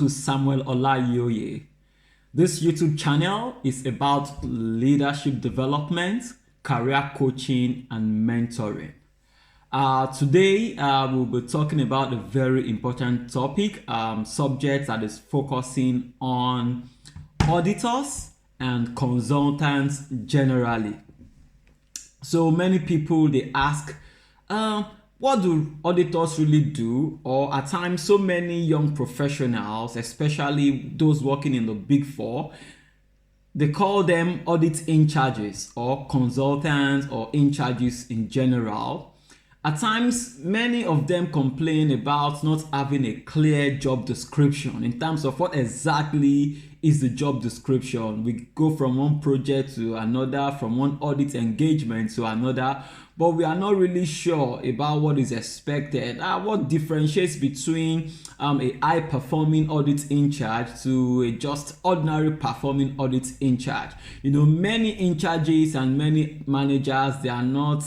To Samuel Olayoye. This YouTube channel is about leadership development, career coaching, and mentoring. Today, we'll be talking about a very important topic, subject that is focusing on auditors and consultants generally. So many people, they ask, what do auditors really do? Or at times, so many young professionals, especially those working in the Big Four, they call them audit in charges or consultants or in charges in general. At times, many of them complain about not having a clear job description in terms of what exactly is the job description. We go from one project to another, from one audit engagement to another, but we are not really sure about what is expected. What differentiates between a high-performing audit in charge to a just ordinary performing audit in charge. Many in charges and many managers, they are not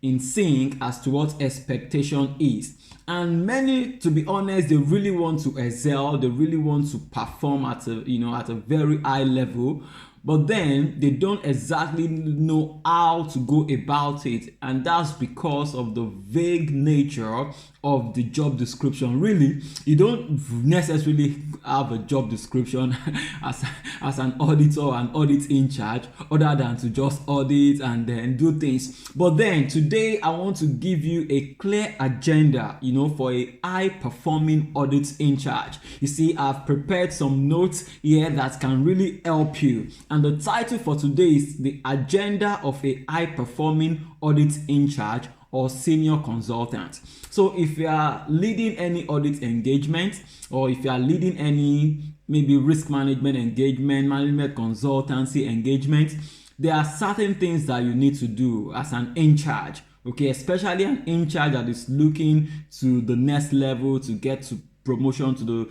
in sync as to what expectation is, and many, to be honest, they really want to excel, they really want to perform at a very high level, but then they don't exactly know how to go about it, and that's because of the vague nature of the job description. Really, you don't necessarily have a job description as an auditor or an audit in charge, other than to just audit and then do things. But then today I want to give you a clear agenda, for a high performing audit in charge. You see, I've prepared some notes here that can really help you, and the title for today is the agenda of a high performing audit in charge or senior consultant. So if you are leading any audit engagement, or if you are leading any maybe risk management engagement, management consultancy engagement, there are certain things that you need to do as an in charge, okay? Especially an in charge that is looking to the next level to get to promotion to the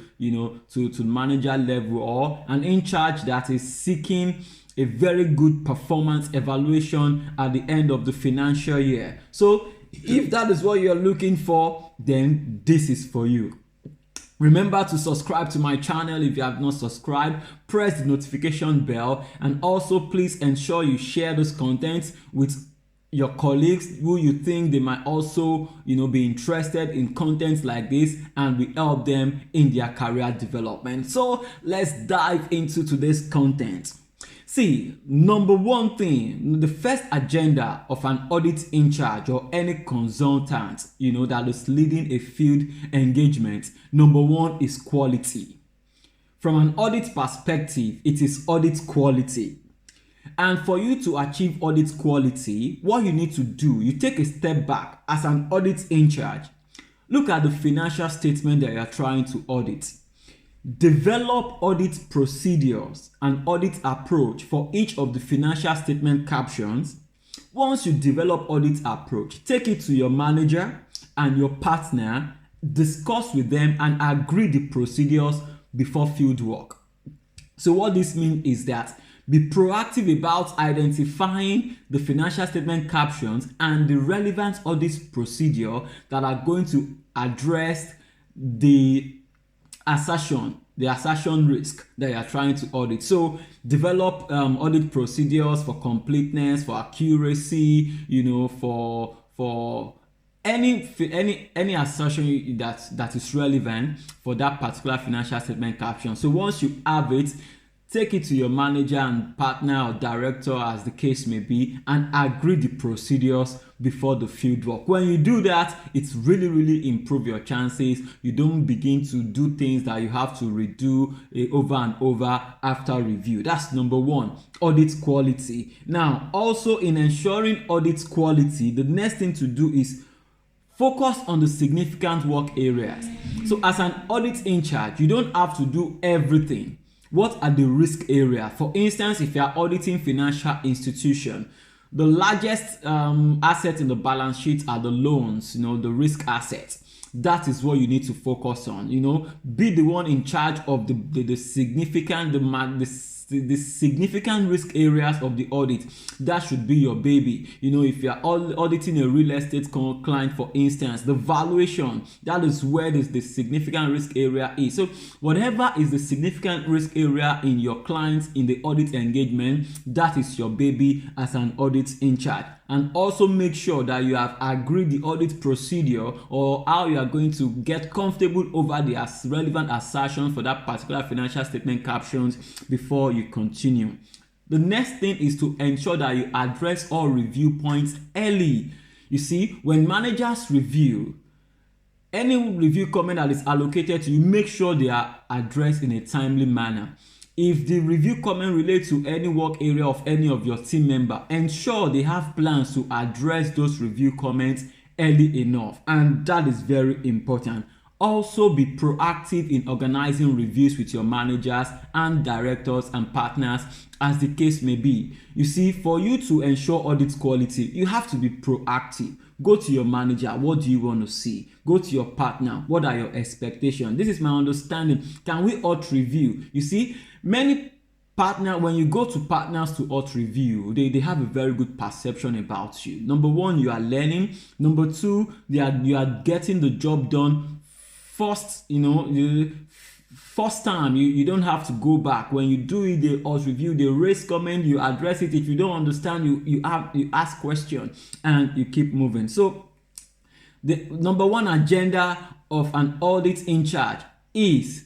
to manager level, or an in charge that is seeking a very good performance evaluation at the end of the financial year. So if that is what you're looking for, then this is for you. Remember to subscribe to my channel if you have not subscribed. Press the notification bell, and also please ensure you share this content with your colleagues who you think they might also be interested in content like this, and we help them in their career development. So let's dive into today's content. See, number one thing, the first agenda of an audit in charge or any consultant, that is leading a field engagement, number one is quality. From an audit perspective, it is audit quality. And for you to achieve audit quality, what you need to do, you take a step back as an audit in charge. Look at the financial statement that you are trying to audit. Develop audit procedures and audit approach for each of the financial statement captions. Once you develop audit approach, take it to your manager and your partner, discuss with them and agree the procedures before field work. So what this means is that be proactive about identifying the financial statement captions and the relevant audit procedure that are going to address the assertion risk that you are trying to audit. So develop audit procedures for completeness, for accuracy, for any assertion that is relevant for that particular financial statement caption. So once you have it, take it to your manager and partner or director, as the case may be, and agree the procedures before the field work. When you do that, it's really improve your chances. You don't begin to do things that you have to redo over and over after review. That's number one, audit quality. Now, also in ensuring audit quality, the next thing to do is focus on the significant work areas. So as an audit in charge, you don't have to do everything. What are the risk areas? For instance, if you are auditing financial institution, the largest asset in the balance sheet are the loans, the risk assets. That is what you need to focus on. Be the one in charge of the significant, the significant risk areas of the audit. That should be your baby. If you are auditing a real estate client, for instance, the valuation, that is where the significant risk area is. So whatever is the significant risk area in your clients in the audit engagement, that is your baby as an audit in charge. And also make sure that you have agreed the audit procedure, or how you are going to get comfortable over the relevant assertions for that particular financial statement captions before you continue. The next thing is to ensure that you address all review points early. You see, when managers review, any review comment that is allocated to you, make sure they are addressed in a timely manner. If the review comment relates to any work area of any of your team member, ensure they have plans to address those review comments early enough, and that is very important. Also, be proactive in organizing reviews with your managers and directors and partners, as the case may be. You see, for you to ensure audit quality, you have to be proactive. Go to your manager, what do you want to see? Go to your partner, what are your expectations? This is my understanding. Can we audit review? You see, many partners, when you go to partners to audit review, they have a very good perception about you. Number one, you are learning. Number two, you are getting the job done first. First time, you don't have to go back. When you do it, they audit review, they raise comment, you address it. If you don't understand, you ask questions and you keep moving. So the number one agenda of an audit in charge is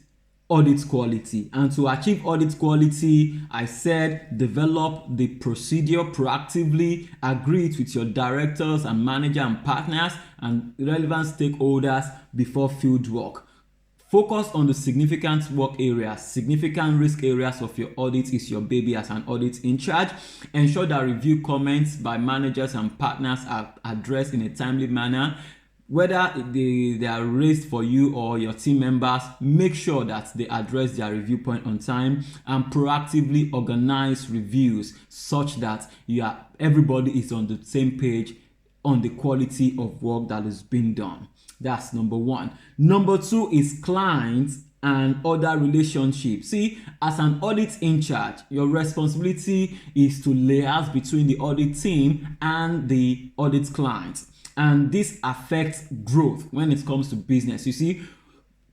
audit quality. And to achieve audit quality, I said, develop the procedure proactively, agree it with your directors and manager and partners and relevant stakeholders before field work. Focus on the significant work areas, significant risk areas of your audit is your baby as an audit in charge. Ensure that review comments by managers and partners are addressed in a timely manner. Whether they are raised for you or your team members, make sure that they address their review point on time, and proactively organize reviews such that everybody is on the same page on the quality of work that is being done. That's number one. Number two is clients and other relationships. See, as an audit in charge, your responsibility is to liaise between the audit team and the audit clients. And this affects growth when it comes to business. You see,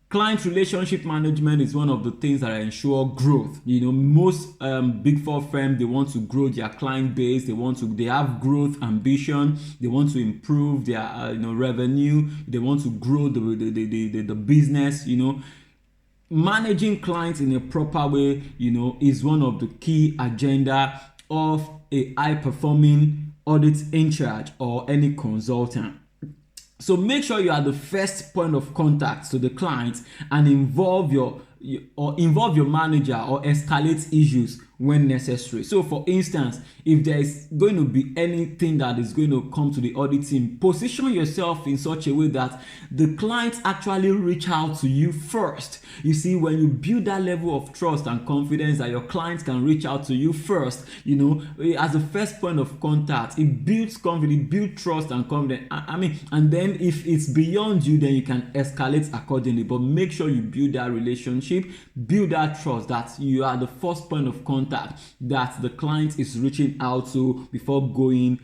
client relationship management is one of the things that ensure growth. Most big four firms, they want to grow their client base. They have growth ambition. They want to improve their revenue. They want to grow the business. Managing clients in a proper way, is one of the key agenda of a high performing audit in charge or any consultant. So make sure you are the first point of contact to the client and involve your manager or escalate issues when necessary. So for instance, if there is going to be anything that is going to come to the audit team, position yourself in such a way that the clients actually reach out to you first. You see, when you build that level of trust and confidence that your clients can reach out to you first, as the first point of contact, it builds confidence, it builds trust and confidence. And then if it's beyond you, then you can escalate accordingly. But make sure you build that relationship, build that trust that you are the first point of contact that the client is reaching out to before going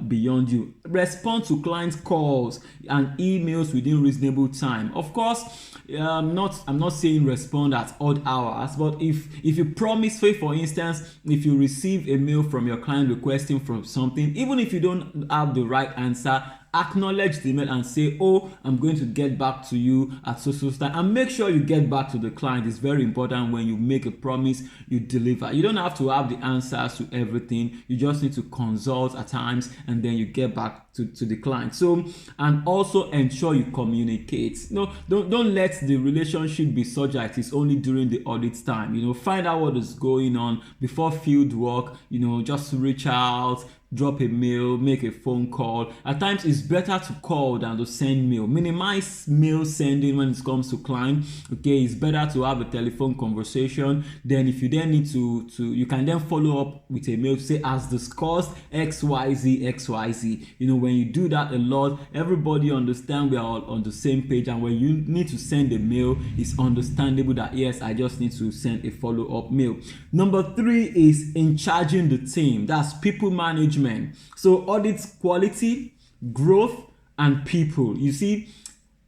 beyond you. Respond to client calls and emails within reasonable time. Of course, I'm not saying respond at odd hours, but if you promise, say for instance, if you receive a mail from your client requesting from something, even if you don't have the right answer, acknowledge the email and say, I'm going to get back to you at so time, and make sure you get back to the client. It's very important. When you make a promise, you deliver. You don't have to have the answers to everything. You just need to consult at times and then you get back to the client. So, and also ensure you communicate. Don't let the relationship be such that it's only during the audit time. Find out what is going on before field work. Just reach out, drop a mail, make a phone call. At times it's better to call than to send mail. Minimize mail sending when it comes to client. Okay, it's better to have a telephone conversation. Then if you then need to you can then follow up with a mail to say, as discussed, XYZ. When you do that a lot, everybody understand we are all on the same page, and when you need to send a mail, it's understandable that yes, I just need to send a follow-up mail. Number 3 is in charging the team. That's people management. So audit quality, growth, and people. You see,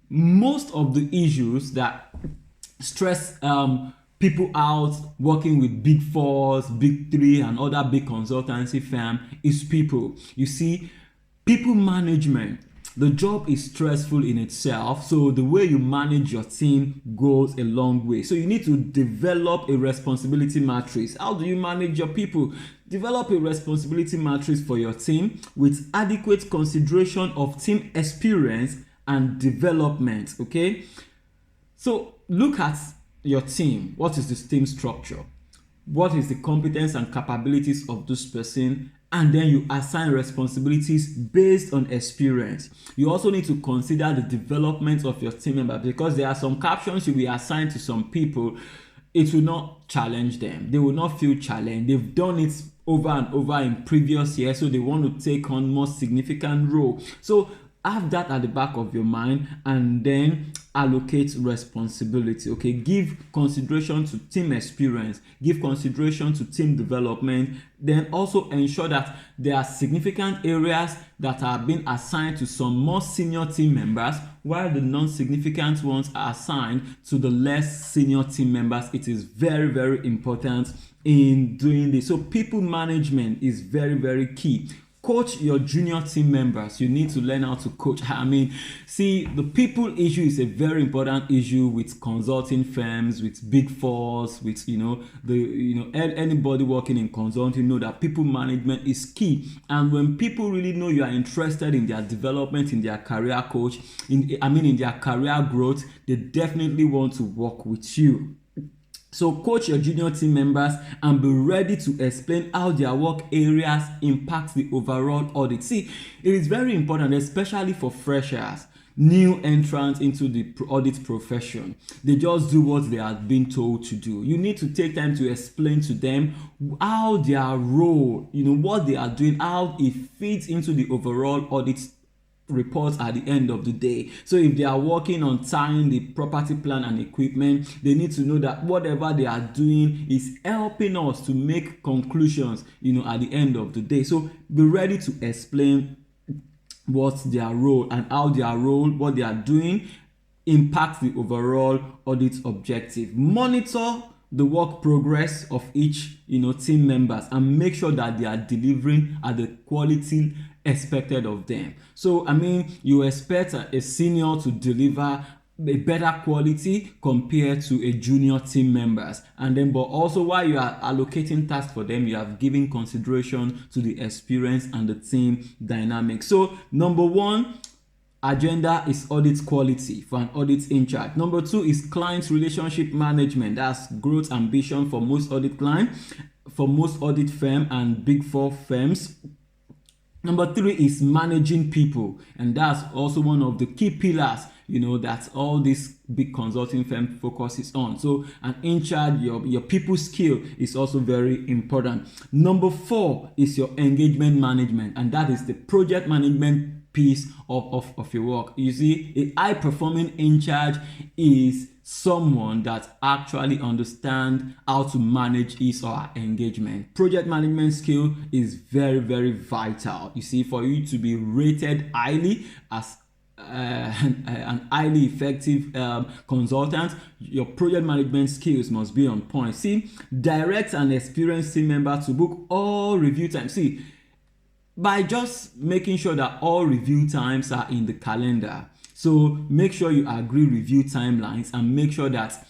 most of the issues that stress people out working with big fours, big three, and other big consultancy firm is people. You see, people management, the job is stressful in itself, so the way you manage your team goes a long way. So you need to develop a responsibility matrix. How do you manage your people? Develop a responsibility matrix for your team with adequate consideration of team experience and development. Okay, so look at your team. What is the team structure? What is the competence and capabilities of this person? And then you assign responsibilities based on experience. You also need to consider the development of your team member, because there are some captions you will assign to some people. It will not challenge them. They will not feel challenged. They've done it over and over in previous years, so they want to take on more significant role. So have that at the back of your mind, and then allocate responsibility. Okay, give consideration to team experience, give consideration to team development, then also ensure that there are significant areas that are being assigned to some more senior team members, while the non-significant ones are assigned to the less senior team members. It is very, very important in doing this. So people management is very, very key. Coach your junior team members. You need to learn how to coach. See, the people issue is a very important issue with consulting firms, with big fours, with anybody working in consulting know that people management is key. And when people really know you are interested in their development, in their career coach, in their career growth, they definitely want to work with you. So coach your junior team members and be ready to explain how their work areas impact the overall audit. See, it is very important, especially for freshers, new entrants into the audit profession. They just do what they have been told to do. You need to take time to explain to them how their role, what they are doing, how it fits into the overall audit reports at the end of the day. So if they are working on tying the property plan and equipment, they need to know that whatever they are doing is helping us to make conclusions, at the end of the day. So be ready to explain what's their role and how their role, what they are doing, impacts the overall audit objective. Monitor the work progress of each team members and make sure that they are delivering at the quality expected of them. So you expect a senior to deliver a better quality compared to a junior team members, but also while you are allocating tasks for them, you have given consideration to the experience and the team dynamic. So number 1 agenda is audit quality for an audit in charge. Number 2 is client relationship management. That's growth ambition for most audit clients, for most audit firm and big four firms. Number 3 is managing people, and that's also one of the key pillars that all this big consulting firm focuses on. So an in charge, your people skill is also very important. Number 4 is your engagement management, and that is the project management piece of your work. You see, a high performing in charge is someone that actually understands how to manage his or her engagement. Project management skill is very, very vital. You see, for you to be rated highly as an highly effective consultant, your project management skills must be on point. See, direct an experienced team member to book all review time. See, by just making sure that all review times are in the calendar. So make sure you agree review timelines and make sure that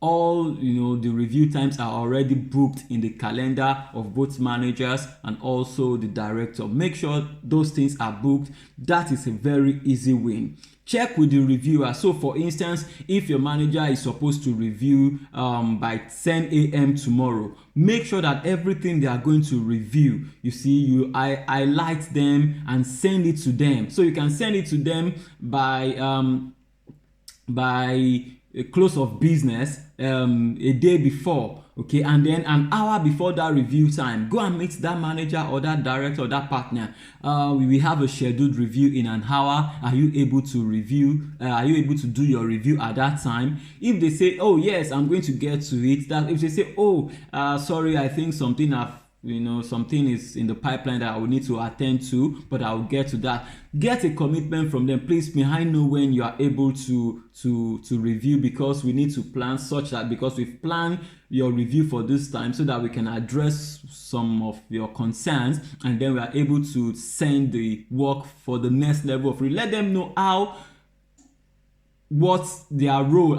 all the review times are already booked in the calendar of both managers and also the director. Make sure those things are booked. That is a very easy win. Check with the reviewer. So for instance, if your manager is supposed to review by 10 a.m. tomorrow, make sure that everything they are going to review, you highlight them and send it to them. So you can send it to them by a close of business a day before, okay, and then an hour before that review time, go and meet that manager or that director or that partner. We will have a scheduled review in an hour. Are you able to review? Are you able to do your review at that time? If they say, oh yes, I'm going to get to it, that if they say, oh sorry, I think something is in the pipeline that I will need to attend to, but I will get to that. Get a commitment from them. Please, may I know when you are able to review, because we need to plan such that, because we've planned your review for this time so that we can address some of your concerns, and then we are able to send the work for the next level of review. Let them know how their role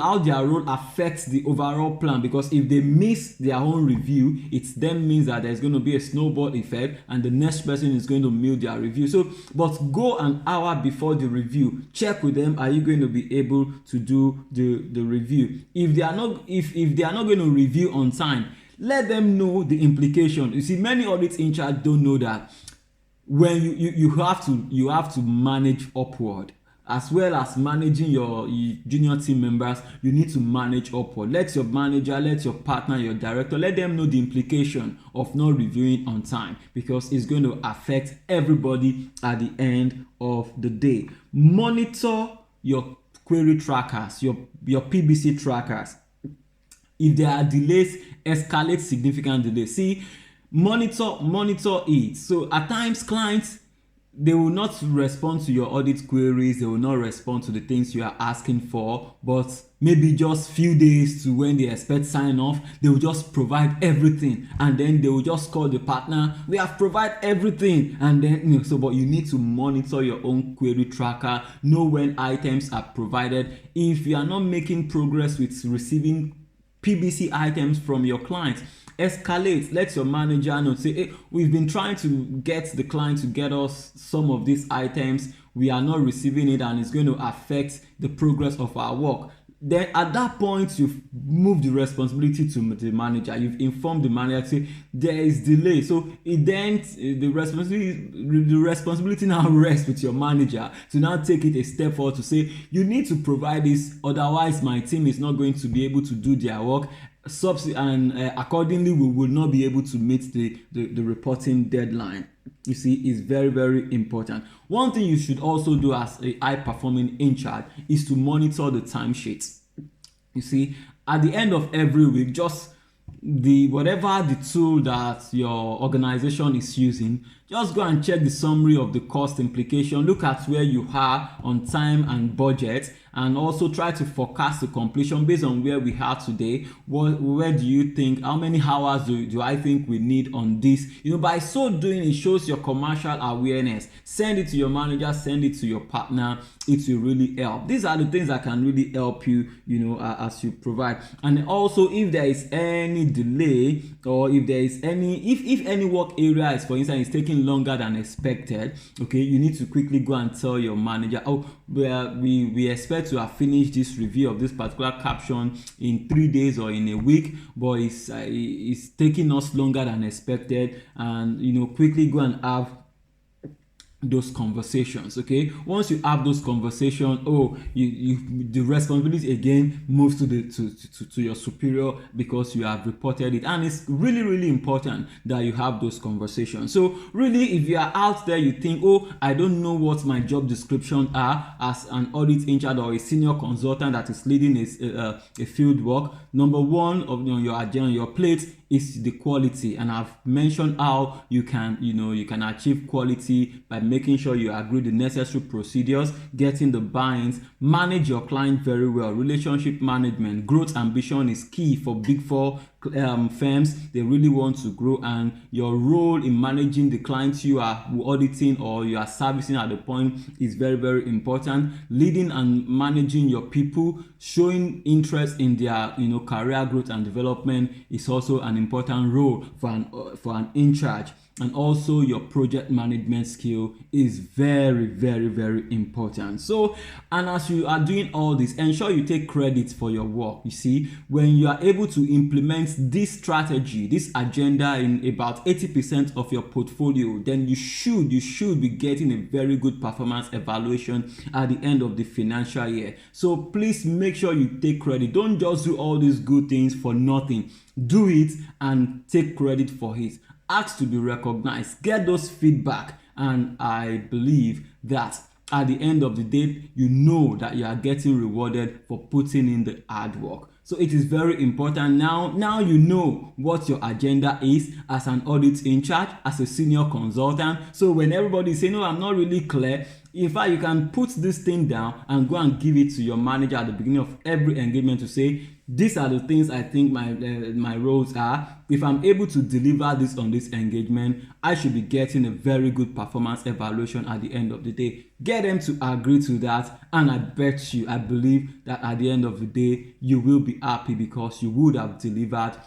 affects the overall plan, because if they miss their own review, it then means that there's going to be a snowball effect and the next person is going to miss their review. So but go an hour before the review, check with them, are you going to be able to do the review? If they are not going to review on time, let them know the implication. You see, many audits in charge don't know that when you have to manage upward. As well as managing your junior team members, you need to manage upward. Let your manager, let your partner, your director, let them know the implication of not reviewing on time, because it's going to affect everybody at the end of the day. Monitor your query trackers, your PBC trackers. If there are delays, escalate significant delays. See, monitor it. So at times, clients, they will not respond to your audit queries, they will not respond to the things you are asking for, but maybe just few days to when they expect sign off, they will just provide everything, and then they will just call the partner, we have provided everything, and then but you need to monitor your own query tracker, know when items are provided. If you are not making progress with receiving PBC items from your clients, escalate. Let your manager know, say, hey, we've been trying to get the client to get us some of these items, we are not receiving it, and it's going to affect the progress of our work. Then at that point, you've moved the responsibility to the manager. You've informed the manager, say there is delay. So the responsibility now rests with your manager to now take it a step forward to say, you need to provide this, otherwise my team is not going to be able to do their work. And accordingly, we will not be able to meet the reporting deadline. You see, it's very, very important. One thing you should also do as a high performing in charge is to monitor the timesheets. You see, at the end of every week, just whatever the tool that your organization is using, just go and check the summary of the cost implication, look at where you are on time and budget, and also try to forecast the completion based on where we are today. Where do you think, how many hours do I think we need on this? By so doing, it shows your commercial awareness. Send it to your manager, send it to your partner. It will really help. These are the things that can really help you, as you provide. And also, if there is any delay, or if there is if any work area is, for instance, is taking longer than expected, okay, you need to quickly go and tell your manager, oh, we expect to have finished this review of this particular caption in 3 days or in a week, but it's taking us longer than expected, and quickly go and have those conversations. Okay, once you have those conversations, the responsibility again moves to your superior, because you have reported it, and it's really, really important that you have those conversations. So really, if you are out there, you think, I don't know what my job description are as an audit in charge or a senior consultant that is leading a field work, number one on your agenda, on your plate, is the quality, and I've mentioned how you can achieve quality by making sure you agree the necessary procedures, getting the buy-ins, manage your client very well. Relationship management, growth ambition is key for big four firms. They really want to grow, and your role in managing the clients you are auditing or you are servicing at the point is very, very important. Leading and managing your people, showing interest in their career growth and development is also an important role for an in charge. And also your project management skill is very, very, very important. So, and as you are doing all this, ensure you take credit for your work. You see, when you are able to implement this strategy, this agenda in about 80% of your portfolio, then you should be getting a very good performance evaluation at the end of the financial year. So please make sure you take credit. Don't just do all these good things for nothing. Do it and take credit for it. Ask to be recognized, get those feedback, and I believe that at the end of the day, you know that you are getting rewarded for putting in the hard work. So it is very important. Now you know what your agenda is as an audit in charge, as a senior consultant. So when everybody say, no, I'm not really clear, in fact, you can put this thing down and go and give it to your manager at the beginning of every engagement to say, these are the things I think my roles are. If I'm able to deliver this on this engagement, I should be getting a very good performance evaluation at the end of the day. Get them to agree to that, and I believe that at the end of the day, you will be happy because you would have delivered,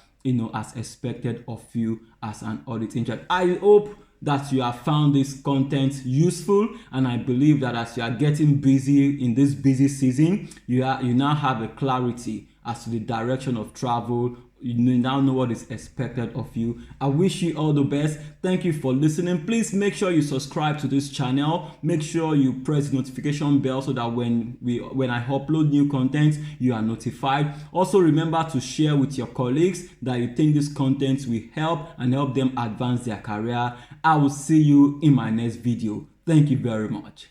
as expected of you as an audit in charge. I hope that you have found this content useful, and I believe that as you are getting busy in this busy season, you now have a clarity as to the direction of travel. You now know what is expected of you. I wish you all the best. Thank you for listening. Please make sure you subscribe to this channel. Make sure you press the notification bell so that when I upload new content, you are notified. Also remember to share with your colleagues that you think this content will help them advance their career. I will see you in my next video. Thank you very much.